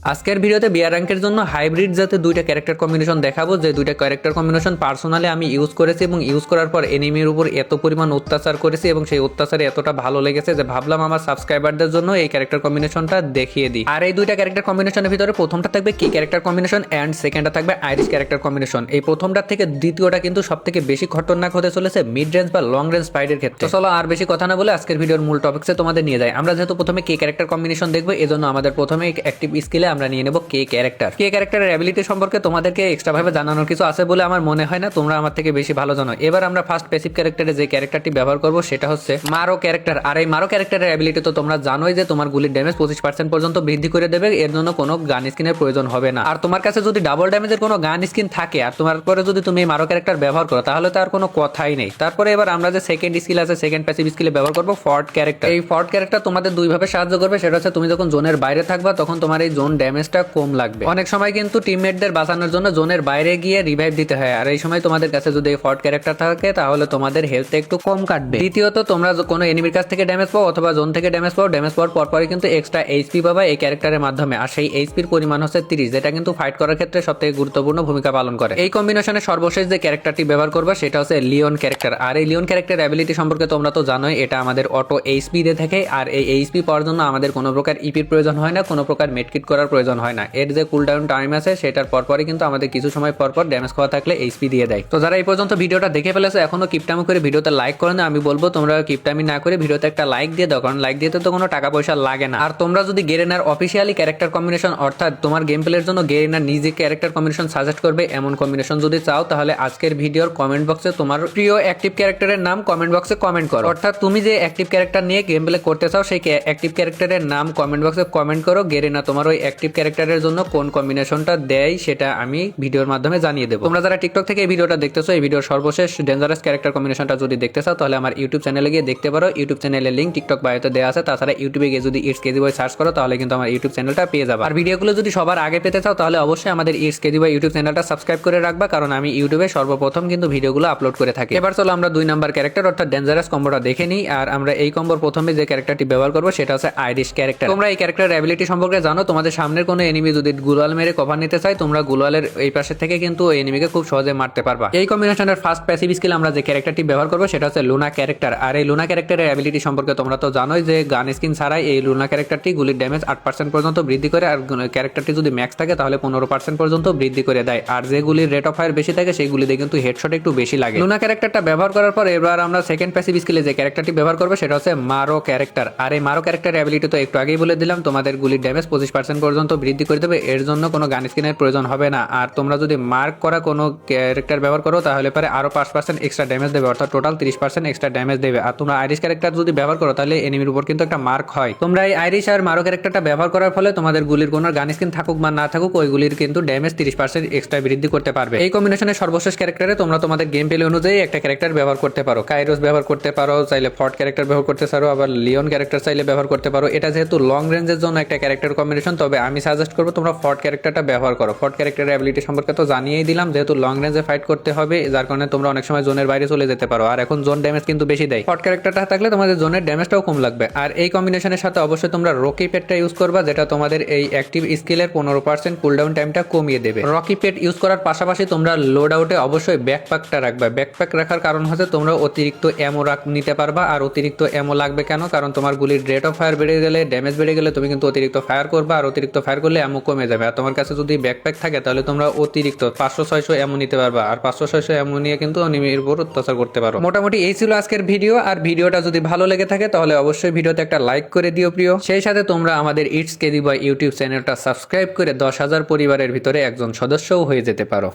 আজকের ভিডিওতে বিয়ার র্যাঙ্কের জন্য হাইব্রিড জাতে দুইটা ক্যারেক্টার কম্বিনেশন দেখাবো, যে দুইটা ক্যারেক্টার কম্বিনেশন পার্সোনালি আমি ইউজ করেছি এবং ইউজ করার পর এনিমির উপর এত পরিমাণ অত্যাচার করেছি এবং সেই অত্যাচারে এতটা ভালো লেগেছে যে ভাবলাম আমার সাবস্ক্রাইবারদের জন্য এই ক্যারেক্টার কম্বিনেশনটা দেখিয়ে দিই। আর এই দুইটা ক্যারেক্টার কম্বিনেশনের ভিতরে প্রথমটা থাকবে কি ক্যারেক্টার কম্বিনেশন অ্যান্ড সেকেন্ডটা থাকবে আইরিশ ক্যারেক্টার কম্বিনেশন। এই প্রথমটার থেকে দ্বিতীয়টা কিন্তু সব থেকে বেশি খতরনাক হতে চলেছে মিড রেঞ্জ বা লং রেঞ্জ ফাইটের ক্ষেত্রে। চলো আর বেশি কথা না বলে আজকের ভিডিওর মূল টপিকসে তোমাদের নিয়ে যাই। আমরা যেহেতু প্রথমে কে ক্যারেক্টার কম্বিনেশন দেখবো, এজন্য আমাদের প্রথমে অ্যাক্টিভ স্কিলে আমরা নিয়ে নেব কে ক্যারেক্টারের অ্যাবিলিটি সম্পর্কে তোমাদেরকে এক্সট্রা ভাবে জানানোর কিছু আছে বলে আমার মনে হয় না, তোমরা আমার থেকে বেশি ভালো জানো। এবার আমরা ফার্স্ট প্যাসিভ ক্যারেক্টারে যে ক্যারেক্টারটি ব্যবহার করব সেটা হচ্ছে মারো ক্যারেক্টার। আর এই মারো ক্যারেক্টারের অ্যাবিলিটি তো তোমরা জানোই যে তোমার গুলির ড্যামেজ 25% পর্যন্ত বৃদ্ধি করে দেবে, এর জন্য কোনো গান স্কিনের প্রয়োজন হবে না। আর তোমার কাছে যদি ডাবল ড্যামেজের কোনো গান স্কিন থাকে আর তোমার পরে যদি তুমি মারো ক্যারেক্টার ব্যবহার করো তাহলে তো আর কোনো কথাই নেই। তারপরে এবার আমরা যে সেকেন্ড স্কিল আছে, সেকেন্ড প্যাসিভ স্কিলে ব্যবহার করব ফর্ট ক্যারেক্টার। এই ফর্ট ক্যারেক্টার তোমাদের দুইভাবে সাহায্য করবে, সেটা হচ্ছে তুমি যখন জোনের বাইরে থাকবা তখন তোমার এই জোন ড্যামেজটা কম লাগবে। অনেক সময় কিন্তু টিমমেটদের বাঁচানোর জন্য জোনের বাইরে গিয়ে রিভাইভ দিতে হয়, আর এই সময় তোমাদের কাছে যদি ফর্ট ক্যারেক্টার থাকে তাহলে তোমাদের হেলথ একটু কম কাটবে। দ্বিতীয়ত তোমরা কোনো এনিমির কাছ থেকে ড্যামেজ পাও অথবা জোন থেকে ড্যামেজ পাও, ড্যামেজ পাওয়ার পরপরই কিন্তু এক্সট্রা এইচপি পাবা এই ক্যারেক্টারের মাধ্যমে। আর সেই এইচপির পরিমাণ হচ্ছে 30, যেটা কিন্তু ফাইট করার ক্ষেত্রে সবথেকে গুরুত্বপূর্ণ ভূমিকা পালন করে। এই কম্বিনেশনে সর্বশেষ যে ক্যারেক্টারটি ব্যবহার করবা সেটা হচ্ছে লিওন ক্যারেক্টার। আর এই লিওন ক্যারেক্টার অ্যাবিলিটি সম্পর্কে তোমরা তো জানোই, এটা আমাদের অটো এইচপি দিয়ে থাকে। আর এই এইচপি পাওয়ার জন্য আমাদের কোনো প্রকার ইপির প্রয়োজন হয় না, কোনো প্রকার মেডকিট করার প্রয়োজন হয় না। এর যে কুলডাউন টাইম আছে সেটার পরপরই কিন্তু আমাদের কিছু সময় পরপর ড্যামেজ খাওয়া থাকলে এইচপি দিয়ে দেয়। তো যারা এই পর্যন্ত ভিডিওটা দেখে ফেলেছে এখনো কিপটামি করে ভিডিওতে লাইক করে না, আমি বলবো তোমরা কিপটামি না করে ভিডিওতে একটা লাইক দিয়ে দাও, কারণ লাইক দিতে তো কোনো টাকা পয়সা লাগে না। আর তোমরা যদি গেরিনার অফিসিয়ালি ক্যারেক্টার কম্বিনেশন অর্থাৎ তোমার গেম প্লের জন্য গেরিনার নিজে ক্যারেক্টার কম্বিনেশন সাজেস্ট করবে এমন কম্বিনেশন যদি চাও, তাহলে আজকের ভিডিওর কমেন্ট বক্সে তোমার প্রিয় অ্যাক্টিভ ক্যারেক্টারের নাম কমেন্ট বক্সে কমেন্ট করো। অর্থাৎ তুমি যে অ্যাক্টিভ ক্যারেক্টার নিয়ে গেম প্লে করতে চাও সেই অ্যাক্টিভ ক্যারেক্টারের নাম কমেন্ট বক্সে কমেন্ট করো। গেরিনা তোমার ওই অ্যাক্টিভ ক্যারেক্টারের জন্য কোন কম্বিনেশনটা দেয় সেটা আমি ভিডিওর মাধ্যমে জানিয়ে দেবো। তোমরা যারা টিকটক থেকে এই ভিডিওটা দেখতেছো, এই ভিডিওর সর্বশেষ ডেঞ্জারাস ক্যারেক্টার কম্বিনেশনটা যদি দেখতে চাও তাহলে আমার ইউটিউব চ্যানেলে গিয়ে দেখতে পারো। ইউটিউব চ্যানেলের লিঙ্ক টিকটক বায়োতে দেওয়া আছে। তাছাড়া ইউটিউবে গিয়ে যদি ইটস কেজি বয় সার্চ করো তাহলে কিন্তু আমার ইউটিউব চ্যানেলটা পেয়ে যাবে। আর ভিডিওগুলো যদি সবার আগে পেতে চাও তাহলে অবশ্যই আমাদের ইটস কেজি বয় ইউটিউব চ্যানেলটা সাবস্ক্রাইব করে রাখবা, কারণ আমি ইউটিউবে সর্বপ্রথম কিন্তু ভিডিওগুলো আপলোড করে থাকি। এবার চলো আমরা 2 নাম্বার ক্যারেক্টার অর্থাৎ ডেঞ্জারাস কম্বোটা দেখে নিই। আর আমরা এই কম্বোর প্রথমে যে ক্যারেক্টারটি ব্যবহার করবো সেটা হচ্ছে আইরিশ ক্যারেক্টার। তোমরা এই ক্যারেক্টারের অ্যাবিলিটি সম্পর্কে জানো, তোমাদের সামনের কোনো এনিমি যদি গুলাল মেরে কভার নিতে চায় তোমরা গুলালের এই পাশে থেকে কিন্তু এই এনিমিকে খুব সহজে মারতে পারবা। এই কম্বিনেশনের ফার্স্ট প্যাসিভ স্কিল আমরা যে ক্যারেক্টারটি ব্যবহার করবো সেটা হচ্ছে লুনা ক্যারেক্টার। আর এই লুনা ক্যারেক্টারের অ্যাবিলিটি সম্পর্কে তোমরা তো জানোই যে গান স্কিন ছাড়াই এই লুনা ক্যারেক্টারটি গুলির ড্যামেজ 8% পর্যন্ত বৃদ্ধি করে, আর ক্যারেক্টারটি যদি ম্যাক্স থাকে তাহলে 15% পর্যন্ত বৃদ্ধি করে দেয়। আর যে গুলির রেট অফ ফায়ার বেশি থাকে সেই গুলিতে কিন্তু হেডশট একটু বেশি লাগে। লুনা ক্যারেক্টারটা ব্যবহার করার পর এবার আমরা সেকেন্ড প্যাসিভ স্কিলে যে ক্যারেক্টারটি ব্যবহার করবো সেটা হচ্ছে মারো ক্যারেক্টার। আর এই মারো ক্যারেক্টার অ্যাবিলিটি তো একটু আগেই বলে দিলাম, তোমাদের গুলির ড্যামেজ 25% পর্যন্ত বৃদ্ধি করে দেবে, এর জন্য কোনো গান স্কিনের প্রয়োজন হবে না। আর তোমরা যদি মার্ক করা কোনো ক্যারেক্টার ব্যবহার করো তাহলে পরে আরো 5% এক্সট্রা ড্যামেজ দেবে, অর্থাৎ টোটাল 30% এক্সট্রা ড্যামেজ দেবে। আর তোমরা আইরিশ ক্যারেক্টার যদি ব্যবহার করো তাহলে এনিমির উপর কিন্তু একটা মার্ক হয়। তোমরা এই আইরিশ আর মারো ক্যারেক্টারটা ব্যবহার করার ফলে তোমাদের গুলির কোনো গান স্কিন থাকুক বা না থাকুক ওই গুলির কিন্তু ড্যামেজ 30% এক্সট্রা বৃদ্ধি করতে পারবে। এই কম্বিনেশনের সর্বশেষ ক্যারেক্টারে তোমরা তোমাদের গেম প্লে অনুযায়ী একটা ক্যারেক্টার ব্যবহার করতে পারো। কাইরোস ব্যবহার করতে পারো, চাইলে ফর্ট ক্যারেক্টার ব্যবহার করতে পারো, আবার লিওন ক্যারেক্টার চাইলে ব্যবহার করতে পারো। এটা যেহেতু লং রেঞ্জের জন্য একটা ক্যারেক্টার কম্বিনেশন, তবে আমি সাজেস্ট করবো তোমরা ফর্ট ক্যারেক্টারটা ব্যবহার করো। ফর্ট ক্যারেক্টারের অ্যাবিলিটি সম্পর্কে তো জানিয়েই দিলাম, যেহেতু লং রেঞ্জে ফাইট করতে হবে যার কারণে তোমরা অনেক সময় জোনের বাইরে চলে যেতে পারো। আর এখন জোন ড্যামেজ কিন্তু বেশি দেয়, ফর্ট ক্যারেক্টারটা থাকলে তোমাদের জোনের ড্যামেজটাও কম লাগবে। আর এই কম্বিনেশনের সাথে অবশ্যই তোমরা রকি পেটটা ইউজ করবা, যেটা তোমাদের এই অ্যাক্টিভ স্কিলের 15% কুলডাউন টাইমটা কমিয়ে দেবে। রকি পেট ইউজ করার পাশাপাশি তোমরা লোড আউটে অবশ্যই ব্যাকপ্যাকটা রাখবা। ব্যাকপ্যাক রাখার কারণ হচ্ছে তোমরা অতিরিক্ত অ্যামো নিতে পারবা। আর অতিরিক্ত অ্যামো লাগবে কেন? কারণ তোমার গুলির রেট অফ ফায়ার বেড়ে গেলে, ড্যামেজ বেড়ে গেলে তুমি কিন্তু অতিরিক্ত ফায়ার করবা, আর অতিরিক্ত ফায়ার করলে অ্যামো কমে যাবে। আর তোমার কাছে যদি ব্যাকপ্যাক থাকে তাহলে তোমরা অতিরিক্ত 500-600 অ্যামো নিতে পারবা, আর 500-600 অ্যামো নিয়ে কিন্তু এনিমির উপর অত্যাচার করতে পারো। মোটামুটি এই ছিল আজকের ভিডিও। আর ভিডিওটা যদি ভালো লেগে থাকে তাহলে অবশ্যই ভিডিওতে একটা লাইক করে দিও প্রিয়। সেই সাথে তোমরা আমাদের ইটস কেজি বয় ইউটিউব চ্যানেলটা সাবস্ক্রাইব করে 10,000 পরিবারের ভিতরে একজন সদস্যও হয়ে যেতে পারো।